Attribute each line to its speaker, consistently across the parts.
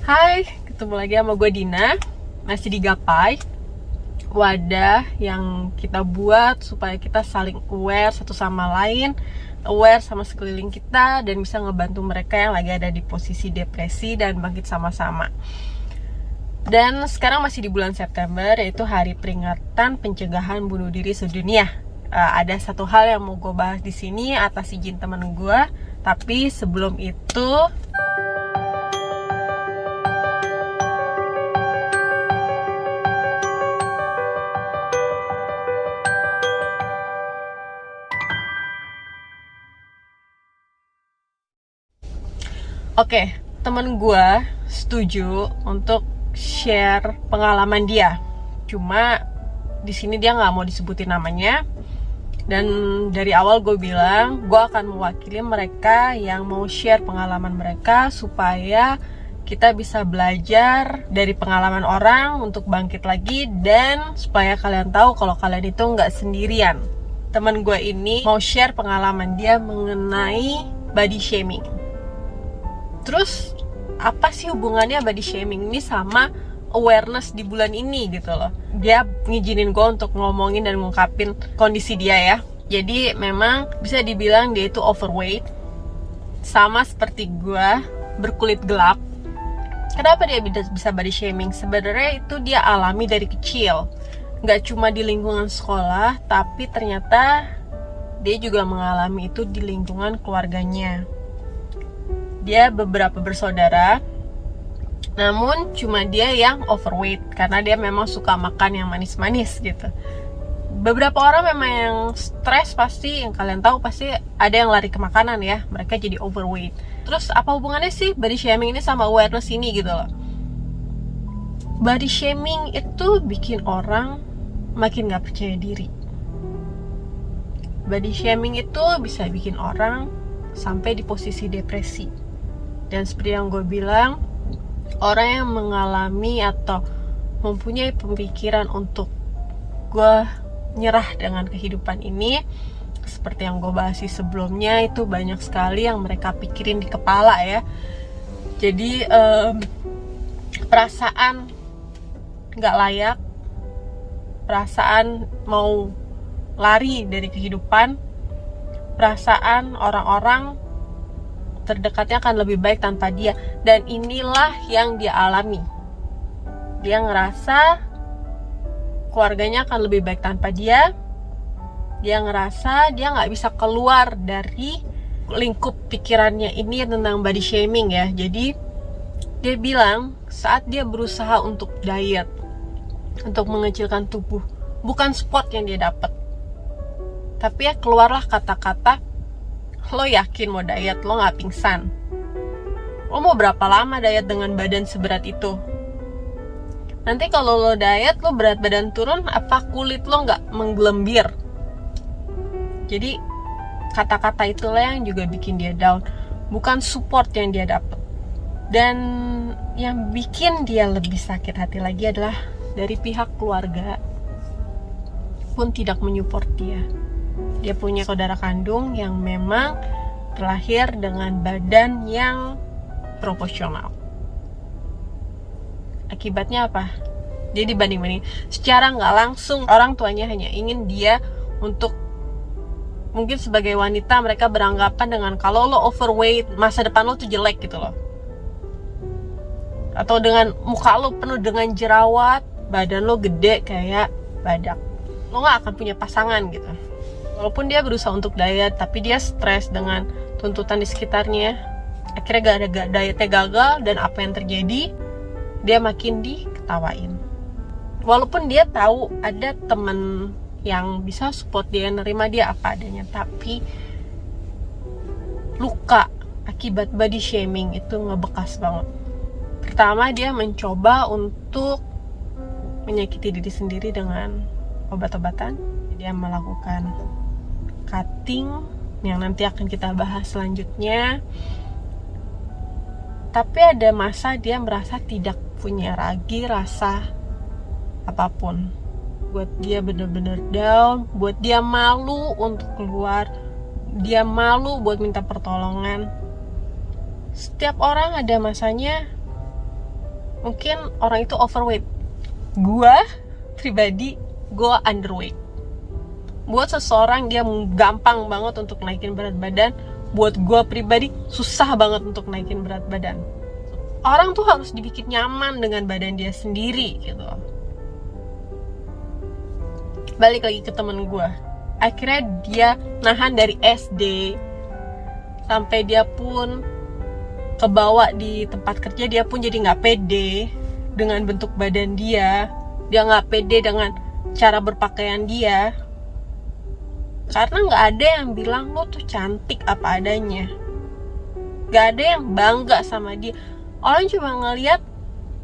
Speaker 1: Hai, ketemu lagi sama gue Dina. Masih di Gapai, wadah yang kita buat supaya kita saling aware satu sama lain, aware sama sekeliling kita, dan bisa ngebantu mereka yang lagi ada di posisi depresi dan bangkit sama-sama. Dan sekarang masih di bulan September, yaitu hari peringatan pencegahan bunuh diri sedunia. Ada satu hal yang mau gue bahas di sini atas izin teman gue, tapi sebelum itu oke, temen gue setuju untuk share pengalaman dia. Cuma di sini dia nggak mau disebutin namanya. Dan dari awal gue bilang, gue akan mewakili mereka yang mau share pengalaman mereka supaya kita bisa belajar dari pengalaman orang untuk bangkit lagi, dan supaya kalian tahu kalau kalian itu nggak sendirian. Temen gue ini mau share pengalaman dia mengenai body shaming. Terus apa sih hubungannya body shaming ini sama awareness di bulan ini gitu loh. Dia ngizinin gue untuk ngomongin dan ngungkapin kondisi dia ya. Jadi memang bisa dibilang dia itu overweight, sama seperti gue, berkulit gelap. Kenapa dia bisa body shaming? Sebenarnya itu dia alami dari kecil. Gak cuma di lingkungan sekolah, tapi ternyata dia juga mengalami itu di lingkungan keluarganya. Dia beberapa bersaudara, namun cuma dia yang overweight karena dia memang suka makan yang manis-manis gitu. Beberapa orang memang yang stres, pasti yang kalian tahu pasti ada yang lari ke makanan ya, mereka jadi overweight. Terus apa hubungannya sih body shaming ini sama awareness ini gitu loh? Body shaming itu bikin orang makin gak percaya diri. Body shaming itu bisa bikin orang sampai di posisi depresi. Dan seperti yang gue bilang, orang yang mengalami atau mempunyai pemikiran untuk gue nyerah dengan kehidupan ini, seperti yang gue bahas sebelumnya, itu banyak sekali yang mereka pikirin di kepala ya. Jadi perasaan gak layak, perasaan mau lari dari kehidupan, perasaan orang-orang terdekatnya akan lebih baik tanpa dia. Dan inilah yang dia alami. Dia ngerasa keluarganya akan lebih baik tanpa dia. Dia ngerasa dia gak bisa keluar dari lingkup pikirannya ini tentang body shaming ya. Jadi dia bilang saat dia berusaha untuk diet, untuk mengecilkan tubuh, bukan sport yang dia dapat, tapi ya keluarlah kata-kata, lo yakin mau diet, lo gak pingsan? Lo mau berapa lama diet dengan badan seberat itu? Nanti kalau lo diet, lo berat badan turun, apa kulit lo gak menggelembir? Jadi kata-kata itulah yang juga bikin dia down, bukan support yang dia dapat. Dan yang bikin dia lebih sakit hati lagi adalah dari pihak keluarga pun tidak menyupport dia. Dia punya saudara kandung yang memang terlahir dengan badan yang proporsional. Akibatnya apa? Dia dibanding-banding. Secara nggak langsung orang tuanya hanya ingin dia untuk, mungkin sebagai wanita mereka beranggapan dengan kalau lo overweight, masa depan lo tuh jelek gitu loh. Atau dengan muka lo penuh dengan jerawat, badan lo gede kayak badak, lo nggak akan punya pasangan gitu. Walaupun dia berusaha untuk diet, tapi dia stres dengan tuntutan di sekitarnya. Akhirnya dietnya gagal, dan apa yang terjadi? Dia makin diketawain. Walaupun dia tahu ada temen yang bisa support dia, nerima dia apa adanya, tapi luka akibat body shaming itu ngebekas banget. Pertama, dia mencoba untuk menyakiti diri sendiri dengan obat-obatan. Dia melakukan cutting yang nanti akan kita bahas selanjutnya. Tapi ada masa dia merasa tidak punya lagi rasa apapun. Buat dia bener-bener down, buat dia malu untuk keluar, dia malu buat minta pertolongan. Setiap orang ada masanya mungkin orang itu overweight. Gua pribadi, gua underweight. Buat seseorang dia gampang banget untuk naikin berat badan, buat gua pribadi susah banget untuk naikin berat badan. Orang tuh harus dibikin nyaman dengan badan dia sendiri gitu. Balik lagi ke temen gua, akhirnya dia nahan dari SD sampai dia pun kebawa di tempat kerja, dia pun jadi nggak pede dengan bentuk badan dia nggak pede dengan cara berpakaian dia, karena nggak ada yang bilang lo tuh cantik apa adanya, nggak ada yang bangga sama dia. Orang cuma ngelihat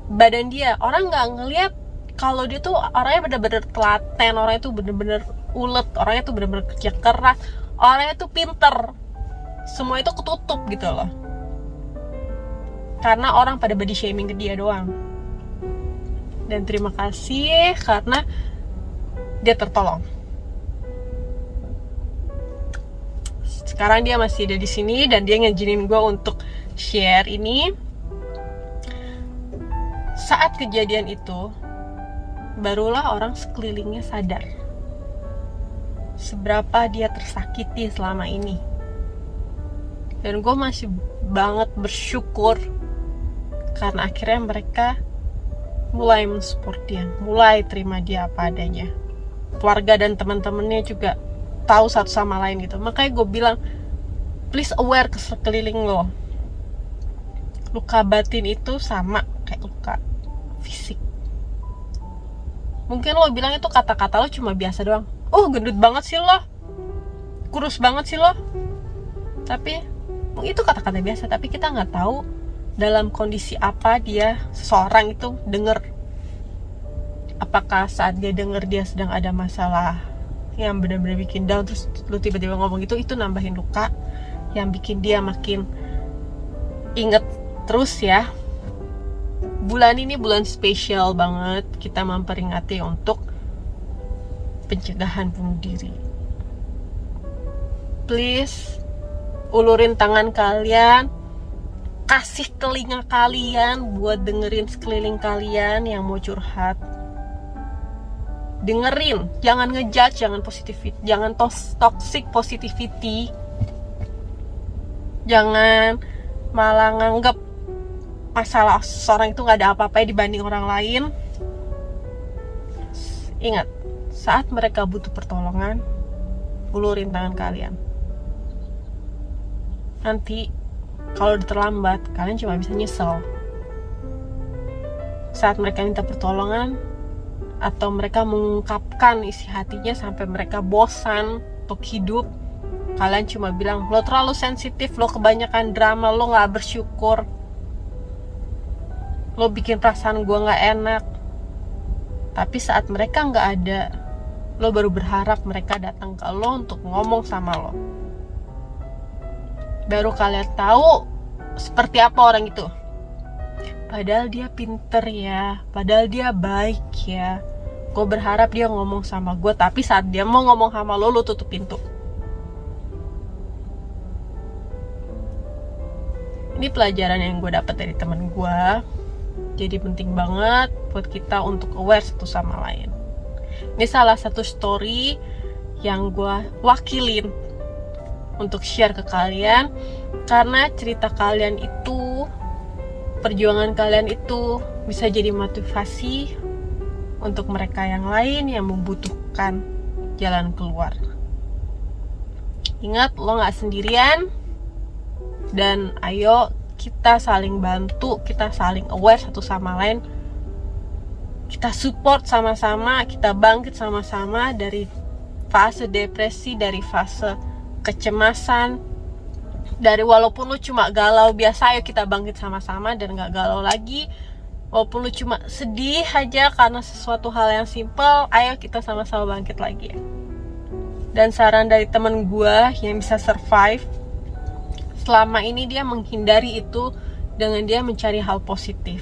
Speaker 1: badan dia, orang nggak ngelihat kalau dia tuh orangnya bener-bener telaten, orangnya tuh bener-bener ulet, orangnya tuh bener-bener kerja keras, orangnya tuh pinter. Semua itu ketutup gitu loh, karena orang pada body shaming ke dia doang. Dan terima kasih karena dia tertolong. Sekarang dia masih ada di sini dan dia ngizinin gue untuk share ini. Saat kejadian itu, barulah orang sekelilingnya sadar seberapa dia tersakiti selama ini. Dan gue masih banget bersyukur karena akhirnya mereka mulai mensupport dia, mulai terima dia apa adanya. Keluarga dan teman-temannya juga tahu satu sama lain gitu. Makanya gue bilang, please aware ke sekeliling lo. Luka batin itu sama kayak luka fisik. Mungkin lo bilang itu kata-kata lo cuma biasa doang. Oh, gendut banget sih lo, kurus banget sih lo. Tapi itu kata-kata biasa, tapi kita nggak tahu dalam kondisi apa dia seseorang itu denger. Apakah saat dia denger dia sedang ada masalah yang benar-benar bikin down, terus lu tiba-tiba ngomong itu nambahin luka yang bikin dia makin inget terus ya. Bulan ini bulan spesial banget, kita memperingati untuk pencegahan bunuh diri. Please ulurin tangan kalian, kasih telinga kalian buat dengerin sekeliling kalian yang mau curhat. Dengerin, jangan ngejudge, jangan positivity, jangan toxic positivity, jangan malah nganggep masalah seorang itu nggak ada apa-apa dibanding orang lain. Ingat, saat mereka butuh pertolongan, ulurin tangan kalian. Nanti kalau udah terlambat, kalian cuma bisa nyesel. Saat mereka minta pertolongan atau mereka mengungkapkan isi hatinya sampai mereka bosan untuk hidup, kalian cuma bilang, lo terlalu sensitif, lo kebanyakan drama, lo gak bersyukur, lo bikin perasaan gue gak enak. Tapi saat mereka gak ada, lo baru berharap mereka datang ke lo untuk ngomong sama lo. Baru kalian tahu seperti apa orang itu. Padahal dia pinter ya, padahal dia baik ya, gue berharap dia ngomong sama gue. Tapi saat dia mau ngomong sama lo, lo tutup pintu. Ini pelajaran yang gue dapat dari temen gue. Jadi penting banget buat kita untuk aware satu sama lain. Ini salah satu story yang gue wakilin untuk share ke kalian, karena cerita kalian itu, perjuangan kalian itu bisa jadi motivasi untuk mereka yang lain yang membutuhkan jalan keluar. Ingat, lo gak sendirian, dan ayo kita saling bantu, kita saling aware satu sama lain, kita support sama-sama, kita bangkit sama-sama dari fase depresi, dari fase kecemasan, dari walaupun lu cuma galau biasa, ayo kita bangkit sama-sama dan gak galau lagi. Walaupun lu cuma sedih aja karena sesuatu hal yang simple, ayo kita sama-sama bangkit lagi. Dan saran dari temen gue yang bisa survive selama ini, dia menghindari itu dengan dia mencari hal positif.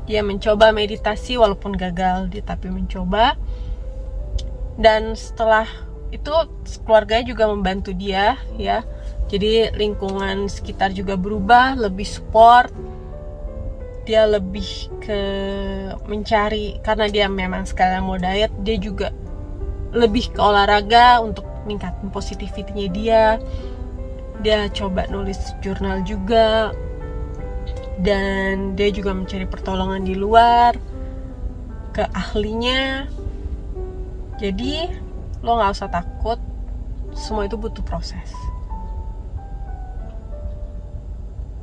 Speaker 1: Dia mencoba meditasi walaupun gagal, dia tapi mencoba. Dan setelah itu keluarganya juga membantu dia ya. Jadi lingkungan sekitar juga berubah, lebih support. dia lebih ke mencari, karena dia memang sekalian mau diet, dia juga lebih ke olahraga untuk meningkatkan positivity-nya dia coba nulis jurnal juga, dan dia juga mencari pertolongan di luar ke ahlinya. Jadi lo gak usah takut, semua itu butuh proses.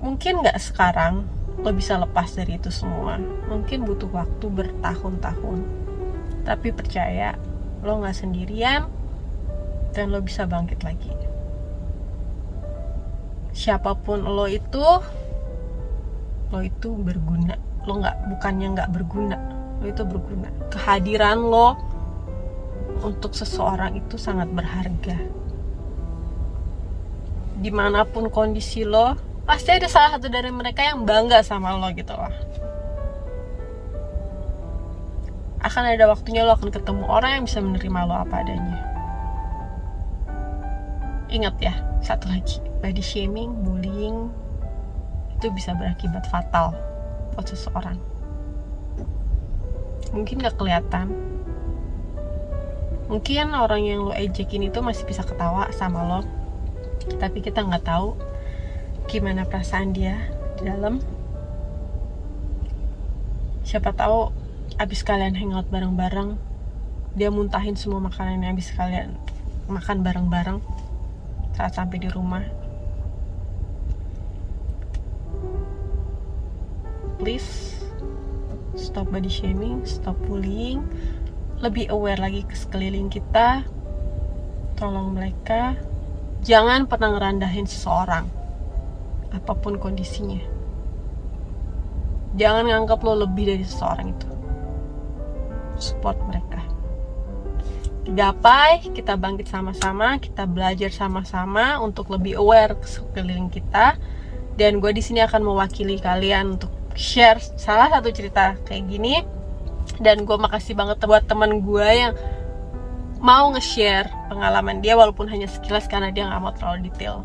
Speaker 1: Mungkin gak sekarang lo bisa lepas dari itu semua, mungkin butuh waktu bertahun-tahun, tapi percaya, lo gak sendirian dan lo bisa bangkit lagi. Siapapun lo itu berguna. Bukannya gak berguna, lo itu berguna. Kehadiran lo untuk seseorang itu sangat berharga. Dimanapun kondisi lo, pasti ada salah satu dari mereka yang bangga sama lo gitu loh. Akan ada waktunya lo akan ketemu orang yang bisa menerima lo apa adanya. Ingat ya, satu lagi, body shaming, bullying itu bisa berakibat fatal buat seseorang. Mungkin gak kelihatan, mungkin orang yang lo ejekin itu masih bisa ketawa sama lo, tapi kita gak tahu gimana perasaan dia di dalam. Siapa tahu abis kalian hangout bareng-bareng, dia muntahin semua makanan yang abis kalian makan bareng-bareng saat sampai di rumah. Please stop body shaming, stop bullying, lebih aware lagi ke sekeliling kita. Tolong mereka, jangan pernah ngerendahin seseorang apapun kondisinya. Jangan nganggap lo lebih dari seseorang itu. Support mereka. Gapai, kita bangkit sama-sama, kita belajar sama-sama untuk lebih aware ke sekeliling kita. Dan gue di sini akan mewakili kalian untuk share salah satu cerita kayak gini. Dan gue makasih banget buat teman gue yang mau nge-share pengalaman dia, walaupun hanya sekilas karena dia gak mau terlalu detail.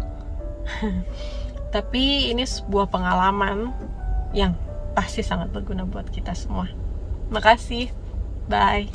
Speaker 1: Tapi ini sebuah pengalaman yang pasti sangat berguna buat kita semua. Makasih, bye.